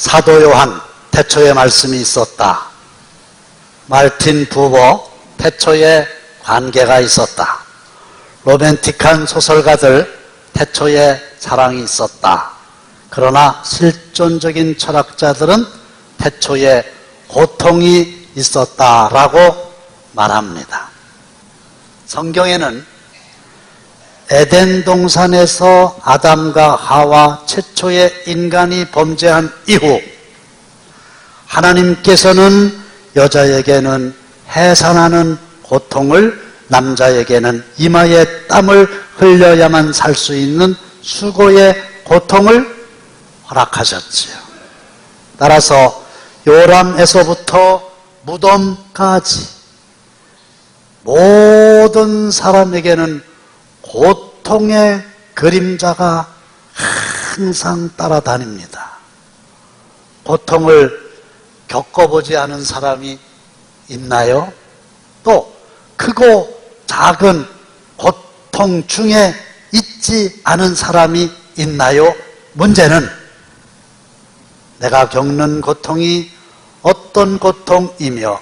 사도 요한 태초에 말씀이 있었다. 말틴 부버 태초에 관계가 있었다. 로맨틱한 소설가들 태초에 사랑이 있었다. 그러나 실존적인 철학자들은 태초에 고통이 있었다라고 말합니다. 성경에는 에덴 동산에서 아담과 하와 최초의 인간이 범죄한 이후 하나님께서는 여자에게는 해산하는 고통을, 남자에게는 이마에 땀을 흘려야만 살 수 있는 수고의 고통을 허락하셨지요. 따라서 요람에서부터 무덤까지 모든 사람에게는 고통의 그림자가 항상 따라다닙니다. 고통을 겪어보지 않은 사람이 있나요? 또 크고 작은 고통 중에 있지 않은 사람이 있나요? 문제는 내가 겪는 고통이 어떤 고통이며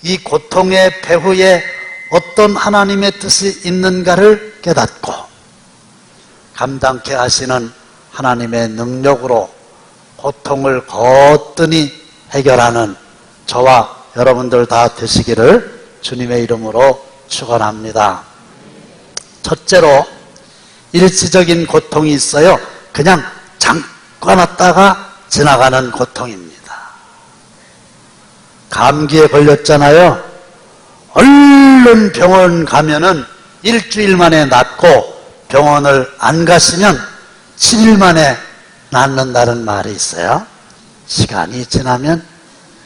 이 고통의 배후에 어떤 하나님의 뜻이 있는가를 깨닫고 감당케 하시는 하나님의 능력으로 고통을 거뜬히 해결하는 저와 여러분들 다 되시기를 주님의 이름으로 축원합니다. 첫째로 일시적인 고통이 있어요. 그냥 잠깐 왔다가 지나가는 고통입니다. 감기에 걸렸잖아요. 얼른 병원 가면은 일주일 만에 낫고 병원을 안 가시면 7일 만에 낫는다는 말이 있어요. 시간이 지나면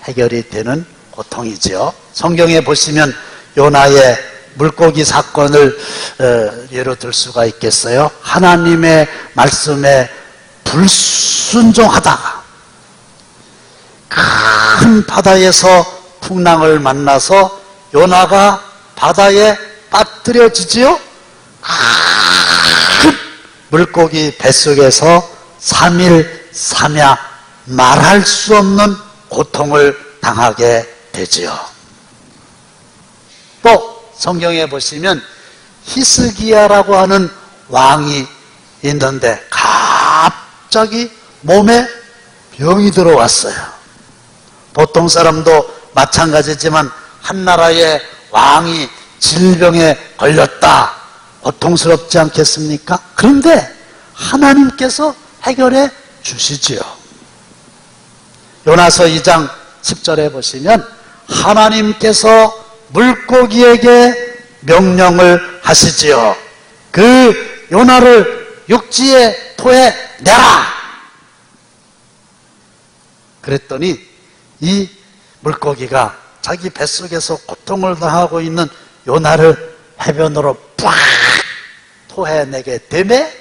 해결이 되는 고통이지요. 성경에 보시면 요나의 물고기 사건을 예로 들 수가 있겠어요. 하나님의 말씀에 불순종하다가 큰 바다에서 풍랑을 만나서 요나가 바다에 빠뜨려지지요. 큰 물고기 뱃속에서 3일 3야 말할 수 없는 고통을 당하게 되지요. 또 성경에 보시면 히스기야라고 하는 왕이 있는데 갑자기 몸에 병이 들어왔어요. 보통 사람도 마찬가지지만 한 나라의 왕이 질병에 걸렸다. 고통스럽지 않겠습니까? 그런데 하나님께서 해결해 주시지요. 요나서 2장 10절에 보시면 하나님께서 물고기에게 명령을 하시지요. 그 요나를 육지의 토에 내라. 그랬더니 이 물고기가 자기 뱃속에서 고통을 당하고 있는 요나를 해변으로 빡 토해내게 되매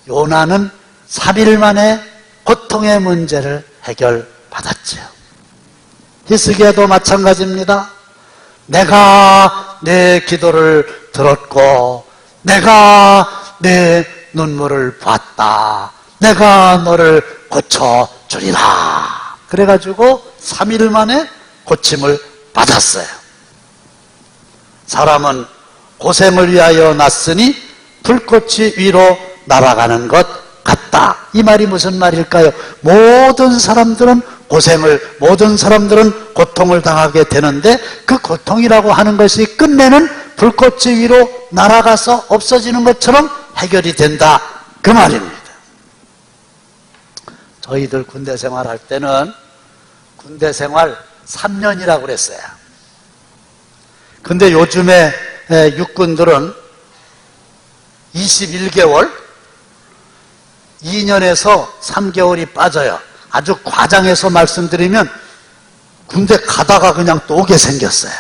요나는 3일 만에 고통의 문제를 해결받았지요. 히스기야도 마찬가지입니다. 내가 내 기도를 들었고 내가 내 눈물을 봤다. 내가 너를 고쳐주리라. 그래가지고 3일 만에 고침을 받았어요. 사람은 고생을 위하여 났으니 불꽃이 위로 날아가는 것 같다. 이 말이 무슨 말일까요? 모든 사람들은 고생을, 모든 사람들은 고통을 당하게 되는데 그 고통이라고 하는 것이 끝내는 불꽃이 위로 날아가서 없어지는 것처럼 해결이 된다. 그 말입니다. 저희들 군대 생활할 때는 군대 생활 3년이라고 그랬어요. 근데 요즘에 육군들은 21개월, 2년에서 3개월이 빠져요. 아주 과장해서 말씀드리면 군대 가다가 그냥 또 오게 생겼어요.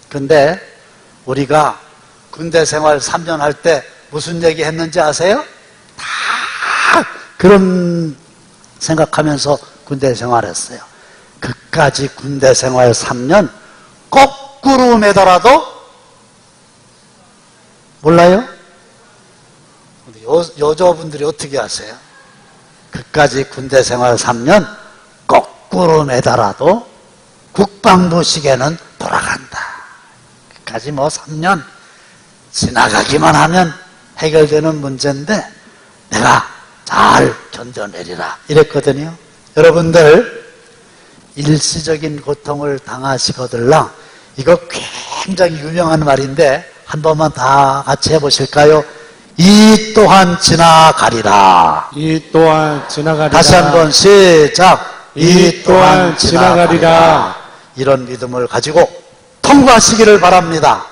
근데 우리가 군대 생활 3년 할 때 무슨 얘기 했는지 아세요? 다 그런 생각하면서 군대 생활했어요. 그까지 군대 생활 3년 거꾸로 매달아도 몰라요? 여자분들이 어떻게 하세요? 그까지 군대 생활 3년 거꾸로 매달아도 국방부 시계는 돌아간다. 그까지 뭐 3년 지나가기만 하면 해결되는 문제인데 내가 잘 견뎌내리라 이랬거든요. 여러분들 일시적인 고통을 당하시거들랑 이거 굉장히 유명한 말인데 한 번만 다 같이 해보실까요? 이 또한 지나가리라. 이 또한 지나가리라. 다시 한번 시작. 이 또한 지나가리라. 이런 믿음을 가지고 통과하시기를 바랍니다.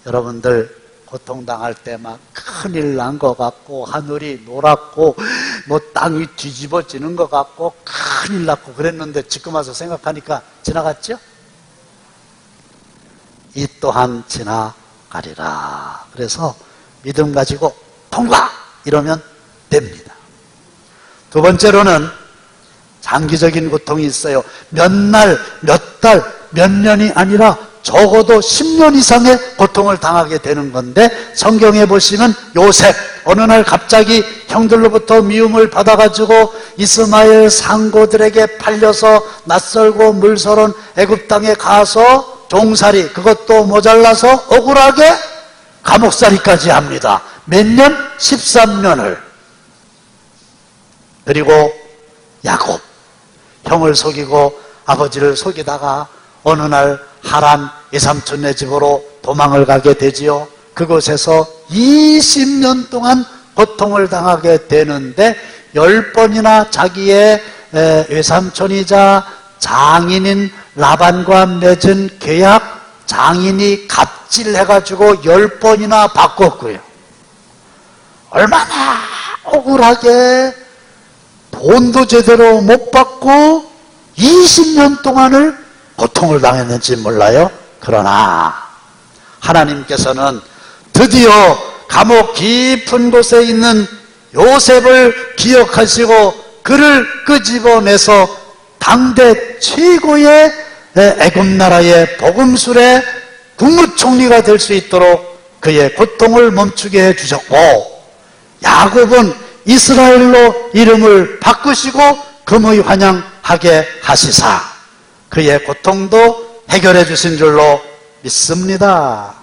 여러분들 고통당할 때 막 큰일 난 것 같고 하늘이 노랗고 뭐 땅이 뒤집어지는 것 같고 큰일 났고 그랬는데 지금 와서 생각하니까 지나갔죠? 이 또한 지나가리라. 그래서 믿음 가지고 통과! 이러면 됩니다. 두 번째로는 장기적인 고통이 있어요. 몇 날, 몇 달, 몇 년이 아니라 적어도 10년 이상의 고통을 당하게 되는 건데 성경에 보시면 요셉 어느 날 갑자기 형들로부터 미움을 받아가지고 이스마엘 상고들에게 팔려서 낯설고 물서른 애굽 땅에 가서 종살이 그것도 모자라서 억울하게 감옥살이까지 합니다. 몇 년? 13년을. 그리고 야곱 형을 속이고 아버지를 속이다가 어느 날 하란 외삼촌네 집으로 도망을 가게 되지요. 그곳에서 20년 동안 고통을 당하게 되는데 10번이나 자기의 외삼촌이자 장인인 라반과 맺은 계약 장인이 갑질해가지고 10번이나 바꿨고요. 얼마나 억울하게 돈도 제대로 못 받고 20년 동안을 고통을 당했는지 몰라요. 그러나 하나님께서는 드디어 감옥 깊은 곳에 있는 요셉을 기억하시고 그를 끄집어내서 당대 최고의 애굽 나라의 복음술의 국무총리가 될 수 있도록 그의 고통을 멈추게 해주셨고 야곱은 이스라엘로 이름을 바꾸시고 금의 환영하게 하시사 그의 고통도 해결해 주신 줄로 믿습니다.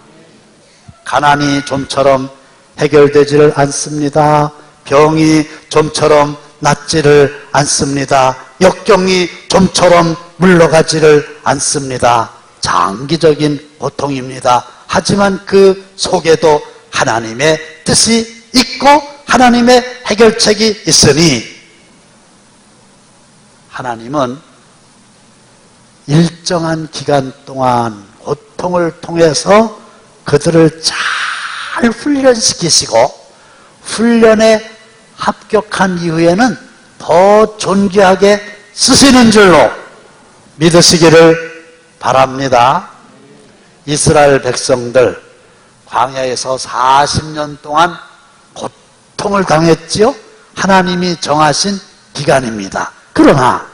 가난이 좀처럼 해결되지를 않습니다. 병이 좀처럼 낫지를 않습니다. 역경이 좀처럼 물러가지를 않습니다. 장기적인 고통입니다. 하지만 그 속에도 하나님의 뜻이 있고 하나님의 해결책이 있으니 하나님은 일정한 기간 동안 고통을 통해서 그들을 잘 훈련시키시고 훈련에 합격한 이후에는 더 존귀하게 쓰시는 줄로 믿으시기를 바랍니다. 이스라엘 백성들 광야에서 40년 동안 고통을 당했지요. 하나님이 정하신 기간입니다. 그러나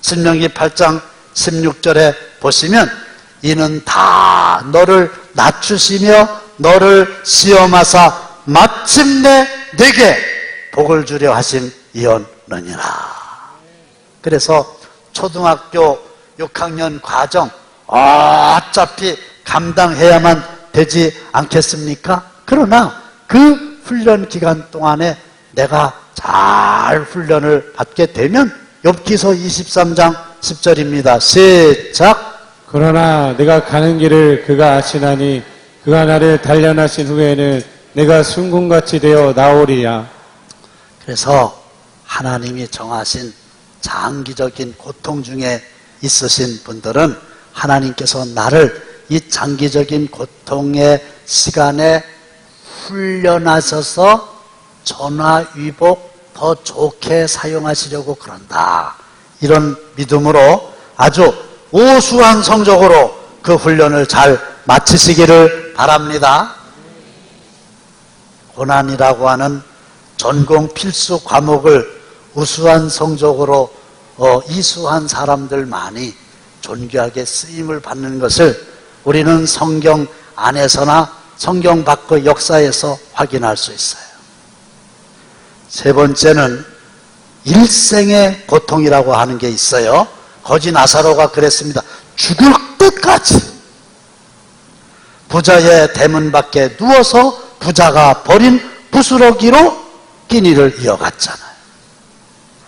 신명기 8장 16절에 보시면 이는 다 너를 낮추시며 너를 시험하사 마침내 내게 복을 주려 하심이었느니라. 그래서 초등학교 6학년 과정 어차피 감당해야만 되지 않겠습니까? 그러나 그 훈련 기간 동안에 내가 잘 훈련을 받게 되면 욥기서 23장 10절입니다. 시작. 그러나 내가 가는 길을 그가 아시나니 그가 나를 단련하신 후에는 내가 순금같이 되어 나오리야. 그래서 하나님이 정하신 장기적인 고통 중에 있으신 분들은 하나님께서 나를 이 장기적인 고통의 시간에 훈련하셔서 전화위복 더 좋게 사용하시려고 그런다. 이런 믿음으로 아주 우수한 성적으로 그 훈련을 잘 마치시기를 바랍니다. 고난이라고 하는 전공 필수 과목을 우수한 성적으로 이수한 사람들만이 존귀하게 쓰임을 받는 것을 우리는 성경 안에서나 성경 밖의 역사에서 확인할 수 있어요. 세 번째는 일생의 고통이라고 하는 게 있어요. 거지 나사로가 그랬습니다. 죽을 때까지 부자의 대문 밖에 누워서 부자가 버린 부스러기로 끼니를 이어갔잖아요.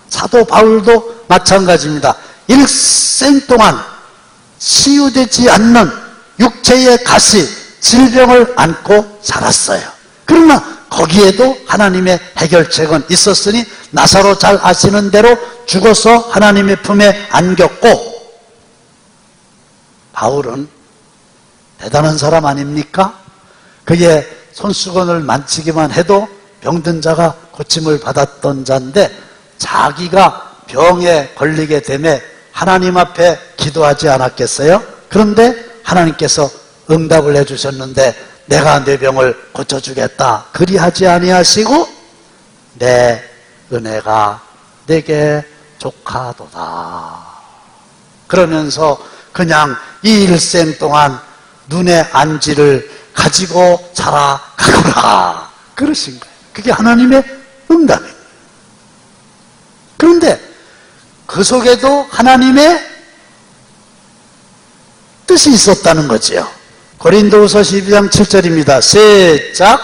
사도 바울도 마찬가지입니다. 일생 동안 치유되지 않는 육체의 가시, 질병을 안고 살았어요. 그러나 거기에도 하나님의 해결책은 있었으니 나사로 잘 아시는 대로 죽어서 하나님의 품에 안겼고, 바울은 대단한 사람 아닙니까? 그의 손수건을 만지기만 해도 병든 자가 고침을 받았던 자인데 자기가 병에 걸리게 되면 하나님 앞에 기도하지 않았겠어요? 그런데 하나님께서 응답을 해주셨는데 내가 내 병을 고쳐주겠다 그리하지 아니하시고 내 은혜가 내게 족하도다 그러면서 그냥 이 일생 동안 눈의 안지를 가지고 살아가거라 그러신 거예요. 그게 하나님의 응답입니다. 그런데 그 속에도 하나님의 뜻이 있었다는 거지요. 고린도후서 12장 7절입니다. 시작.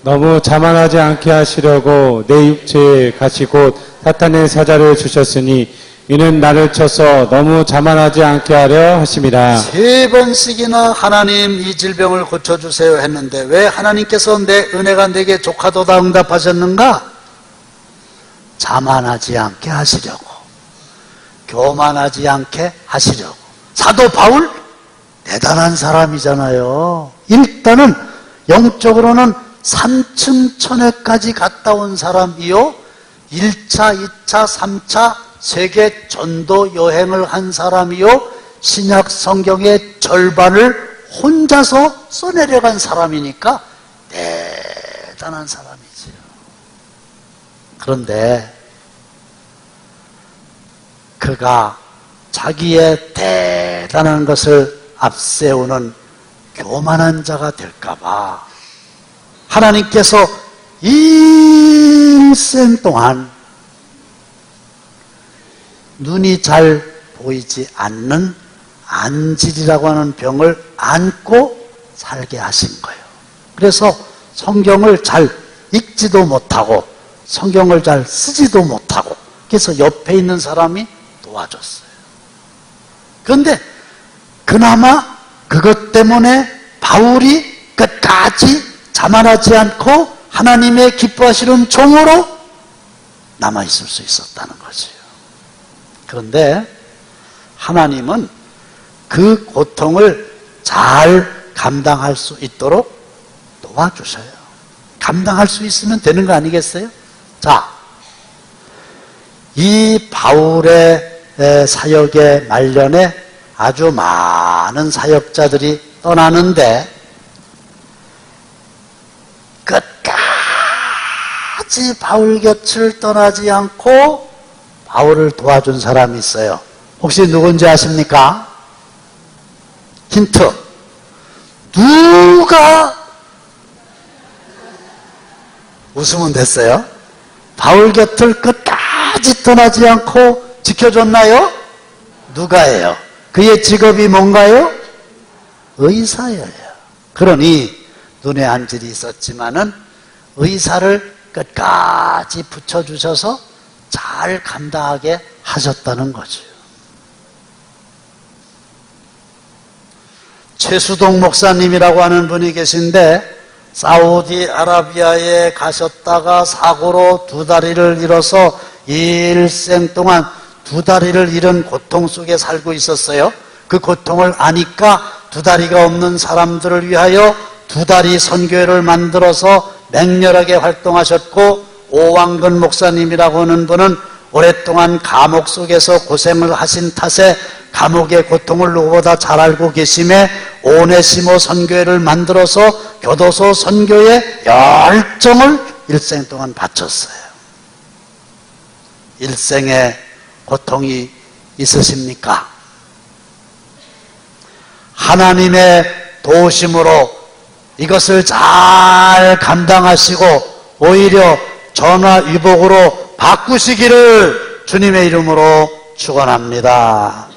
너무 자만하지 않게 하시려고 내 육체에 가시 곧 사탄의 사자를 주셨으니 이는 나를 쳐서 너무 자만하지 않게 하려 하심이라. 3번씩이나 하나님 이 질병을 고쳐주세요 했는데 왜 하나님께서 내 은혜가 내게 족하도다 응답하셨는가? 자만하지 않게 하시려고, 교만하지 않게 하시려고. 사도 바울 대단한 사람이잖아요. 일단은 영적으로는 산층천외까지 갔다 온 사람이요 1차, 2차, 3차 세계 전도 여행을 한 사람이요 신약 성경의 절반을 혼자서 써내려간 사람이니까 대단한 사람이지요. 그런데 그가 자기의 대단한 것을 앞세우는 교만한 자가 될까봐 하나님께서 일생 동안 눈이 잘 보이지 않는 안질이라고 하는 병을 안고 살게 하신 거예요. 그래서 성경을 잘 읽지도 못하고 성경을 잘 쓰지도 못하고 그래서 옆에 있는 사람이 도와줬어요. 그런데 그나마 그것 때문에 바울이 끝까지 자만하지 않고 하나님의 기뻐하시는 종으로 남아있을 수 있었다는 거지요. 그런데 하나님은 그 고통을 잘 감당할 수 있도록 도와주셔요. 감당할 수 있으면 되는 거 아니겠어요? 자, 이 바울의 사역의 말년에 아주 많은 사역자들이 떠나는데 끝까지 바울 곁을 떠나지 않고 바울을 도와준 사람이 있어요. 혹시 누군지 아십니까? 힌트. 누가 웃으면 됐어요. 바울 곁을 끝까지 떠나지 않고 지켜줬나요? 누가예요? 그의 직업이 뭔가요? 의사예요. 그러니 눈에 안질이 있었지만은 의사를 끝까지 붙여주셔서 잘 감당하게 하셨다는 거죠. 최수동 목사님이라고 하는 분이 계신데 사우디아라비아에 가셨다가 사고로 두 다리를 잃어서 일생 동안 두 다리를 잃은 고통 속에 살고 있었어요. 그 고통을 아니까 두 다리가 없는 사람들을 위하여 두 다리 선교회를 만들어서 맹렬하게 활동하셨고, 오왕근 목사님이라고 하는 분은 오랫동안 감옥 속에서 고생을 하신 탓에 감옥의 고통을 누구보다 잘 알고 계심에 오네시모 선교회를 만들어서 교도소 선교에 열정을 일생 동안 바쳤어요. 일생의 고통이 있으십니까? 하나님의 도우심으로 이것을 잘 감당하시고 오히려 전화위복으로 바꾸시기를 주님의 이름으로 축원합니다.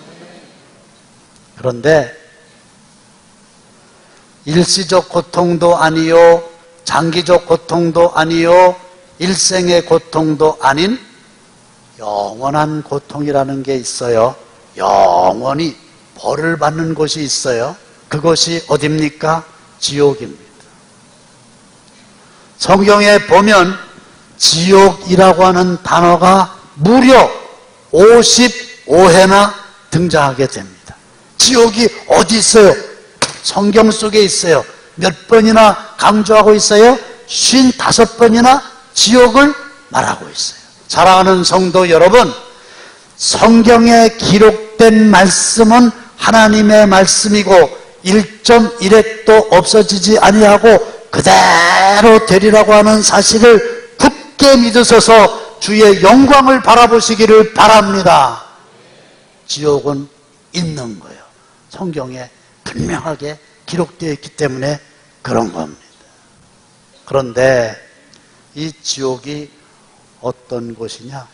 그런데 일시적 고통도 아니요, 장기적 고통도 아니요, 일생의 고통도 아닌 영원한 고통이라는 게 있어요. 영원히 벌을 받는 곳이 있어요. 그것이 어딥니까? 지옥입니다. 성경에 보면 지옥이라고 하는 단어가 무려 55회나 등장하게 됩니다. 지옥이 어디 있어요? 성경 속에 있어요. 몇 번이나 강조하고 있어요? 55번이나 지옥을 말하고 있어요. 사랑하는 성도 여러분, 성경에 기록된 말씀은 하나님의 말씀이고 1.1획도 없어지지 아니하고 그대로 되리라고 하는 사실을 굳게 믿으셔서 주의 영광을 바라보시기를 바랍니다. 지옥은 있는 거예요. 성경에 분명하게 기록되어 있기 때문에 그런 겁니다. 그런데 이 지옥이 어떤 곳이냐?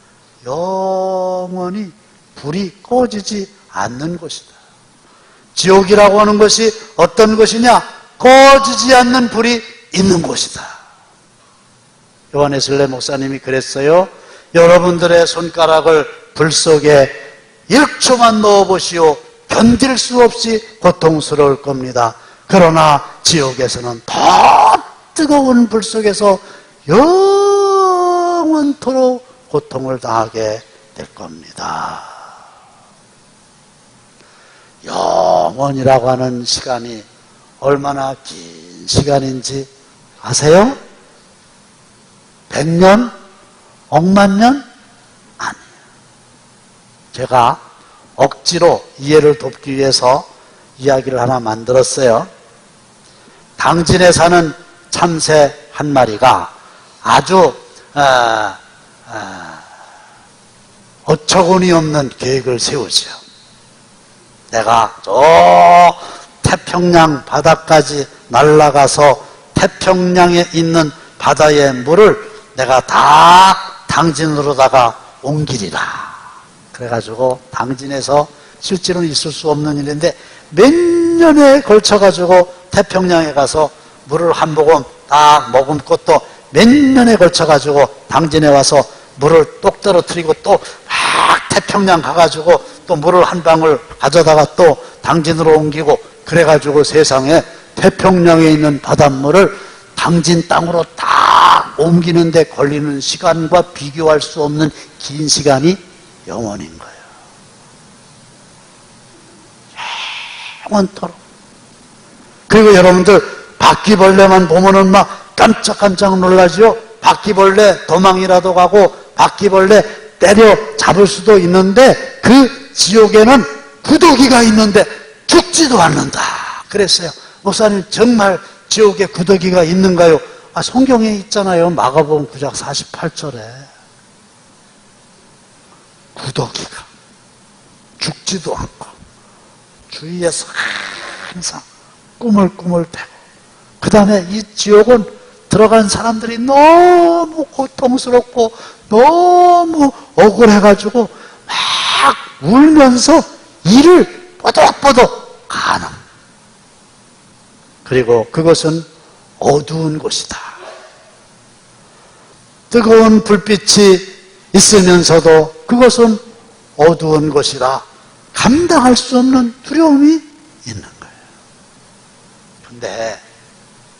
영원히 불이 꺼지지 않는 곳이다. 지옥이라고 하는 것이 어떤 것이냐? 꺼지지 않는 불이 있는 곳이다. 요한에슬레 목사님이 그랬어요. 여러분들의 손가락을 불 속에 1초만 넣어보시오. 견딜 수 없이 고통스러울 겁니다. 그러나 지옥에서는 더 뜨거운 불 속에서 영원토록 고통을 당하게 될 겁니다. 영원이라고 하는 시간이 얼마나 긴 시간인지 아세요? 100년? 억만 년? 아니에요. 제가 억지로 이해를 돕기 위해서 이야기를 하나 만들었어요. 당진에 사는 참새 한 마리가 아주 어처구니 없는 계획을 세우죠. 내가 저 태평양 바다까지 날아가서 태평양에 있는 바다의 물을 내가 다 당진으로다가 옮기리라. 그래가지고 당진에서 실제로는 있을 수 없는 일인데 몇 년에 걸쳐가지고 태평양에 가서 물을 한 모금 딱 머금고 또 몇 년에 걸쳐가지고 당진에 와서 물을 똑 떨어뜨리고 또 막 태평양 가가지고 또 물을 한 방울 가져다가 또 당진으로 옮기고 그래가지고 세상에 태평양에 있는 바닷물을 당진 땅으로 딱 옮기는데 걸리는 시간과 비교할 수 없는 긴 시간이 영원인 거예요. 영원토록. 그리고 여러분들 바퀴벌레만 보면은 막 깜짝깜짝 놀라죠. 바퀴벌레 도망이라도 가고 바퀴벌레 때려 잡을 수도 있는데 그 지옥에는 구더기가 있는데 죽지도 않는다 그랬어요. 목사님 정말 지옥에 구더기가 있는가요? 성경에 있잖아요. 마가복음 9장 48절에 구더기가 죽지도 않고 주위에서 항상 꾸물꾸물 대고 그 다음에 이 지옥은 들어간 사람들이 너무 고통스럽고 너무 억울해가지고 막 울면서 이를 뽀득뽀득 가는. 그리고 그것은 어두운 곳이다. 뜨거운 불빛이 있으면서도 그것은 어두운 곳이라 감당할 수 없는 두려움이 있는 거예요. 근데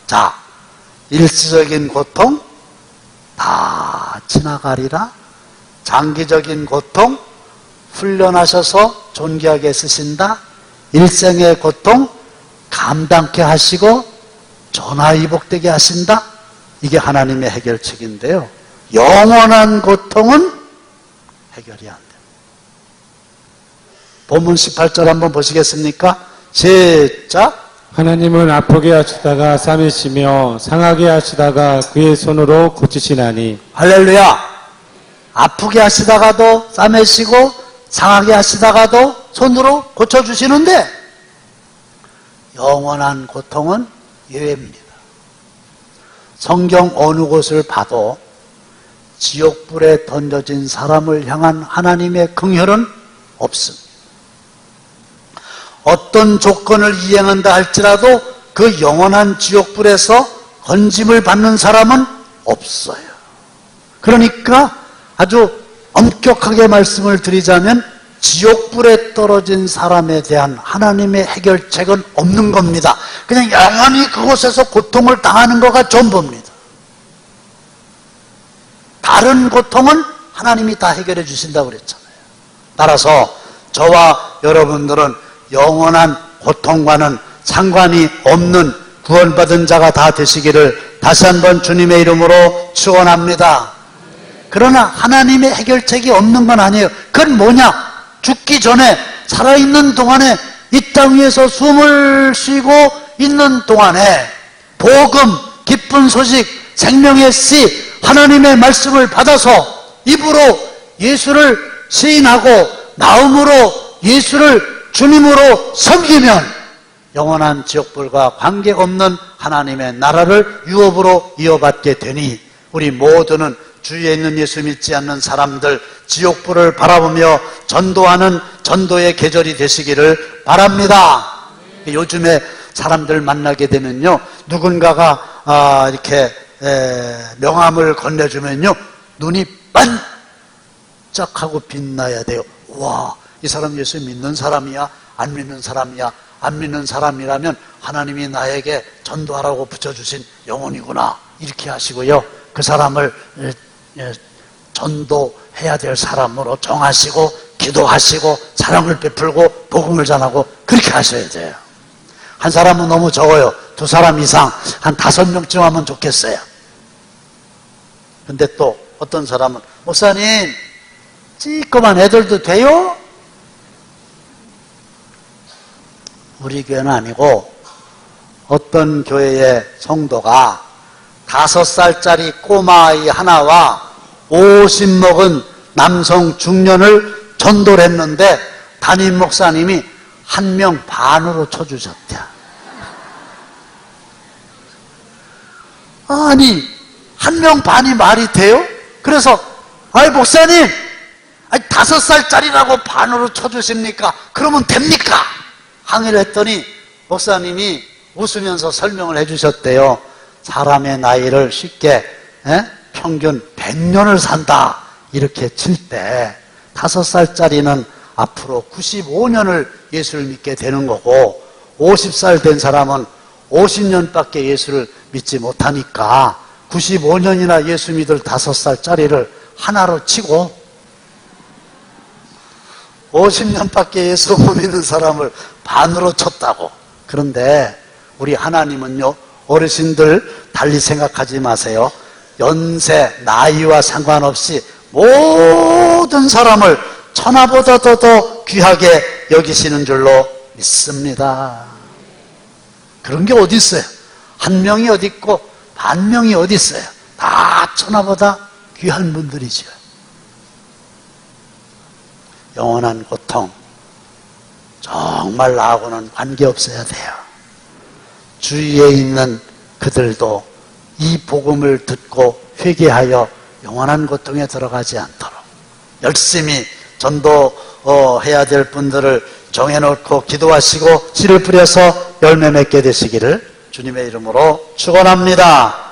자, 일시적인 고통 다 지나가리라. 장기적인 고통 훈련하셔서 존귀하게 쓰신다. 일생의 고통 감당케 하시고 전화위복되게 하신다. 이게 하나님의 해결책인데요. 영원한 고통은 해결이 안 돼요. 본문 18절 한번 보시겠습니까? 시작. 하나님은 아프게 하시다가 싸매시며 상하게 하시다가 그의 손으로 고치시나니. 할렐루야. 아프게 하시다가도 싸매시고 상하게 하시다가도 손으로 고쳐주시는데 영원한 고통은 예외입니다. 성경 어느 곳을 봐도 지옥불에 던져진 사람을 향한 하나님의 긍휼은 없습니다. 어떤 조건을 이행한다 할지라도 그 영원한 지옥불에서 건짐을 받는 사람은 없어요. 그러니까 아주 엄격하게 말씀을 드리자면 지옥불에 떨어진 사람에 대한 하나님의 해결책은 없는 겁니다. 그냥 영원히 그곳에서 고통을 당하는 거가 전부입니다. 다른 고통은 하나님이 다 해결해 주신다고 그랬잖아요. 따라서 저와 여러분들은 영원한 고통과는 상관이 없는 구원받은 자가 다 되시기를 다시 한번 주님의 이름으로 축원합니다. 그러나 하나님의 해결책이 없는 건 아니에요. 그건 뭐냐? 죽기 전에 살아있는 동안에 이 땅 위에서 숨을 쉬고 있는 동안에 복음, 기쁜 소식, 생명의 씨, 하나님의 말씀을 받아서 입으로 예수를 시인하고 마음으로 예수를 주님으로 섬기면 영원한 지옥불과 관계없는 하나님의 나라를 유업으로 이어받게 되니 우리 모두는 주위에 있는 예수 믿지 않는 사람들 지옥불을 바라보며 전도하는 전도의 계절이 되시기를 바랍니다. 요즘에 사람들 만나게 되면요, 누군가가 이렇게 명함을 건네주면요, 눈이 반짝하고 빛나야 돼요. 와, 이 사람 예수 믿는 사람이야? 안 믿는 사람이야? 안 믿는 사람이라면 하나님이 나에게 전도하라고 붙여주신 영혼이구나, 이렇게 하시고요, 그 사람을 전도해야 될 사람으로 정하시고 기도하시고 사랑을 베풀고 복음을 전하고 그렇게 하셔야 돼요. 한 사람은 너무 적어요. 2사람 이상, 한 5명쯤 하면 좋겠어요. 근데 또 어떤 사람은 목사님 찌꺼만 애들도 돼요? 우리 교회는 아니고 어떤 교회의 성도가 5살짜리 꼬마아이 하나와 50 먹은 남성 중년을 전도를 했는데 담임 목사님이 1명 반으로 쳐주셨대요. 아니 1명 반이 말이 돼요? 그래서 아이 목사님 5살짜리라고 반으로 쳐주십니까? 그러면 됩니까? 항의를 했더니 목사님이 웃으면서 설명을 해주셨대요. 사람의 나이를 쉽게 평균 100년을 산다 이렇게 칠 때 5살짜리는 앞으로 95년을 예수를 믿게 되는 거고 50살 된 사람은 50년밖에 예수를 믿지 못하니까 95년이나 예수 믿을 5살짜리를 하나로 치고 50년밖에 예수 못 믿는 사람을 반으로 쳤다고. 그런데 우리 하나님은요, 어르신들 달리 생각하지 마세요. 연세, 나이와 상관없이 모든 사람을 천하보다도 더 귀하게 여기시는 줄로 믿습니다. 그런 게 어디 있어요? 1명이 어디 있고 10,000명이 어디 있어요? 다 천하보다 귀한 분들이죠. 영원한 고통 정말 나하고는 관계없어야 돼요. 주위에 있는 그들도 이 복음을 듣고 회개하여 영원한 고통에 들어가지 않도록 열심히 전도해야 될 분들을 정해놓고 기도하시고 씨를 뿌려서 열매 맺게 되시기를 주님의 이름으로 축원합니다.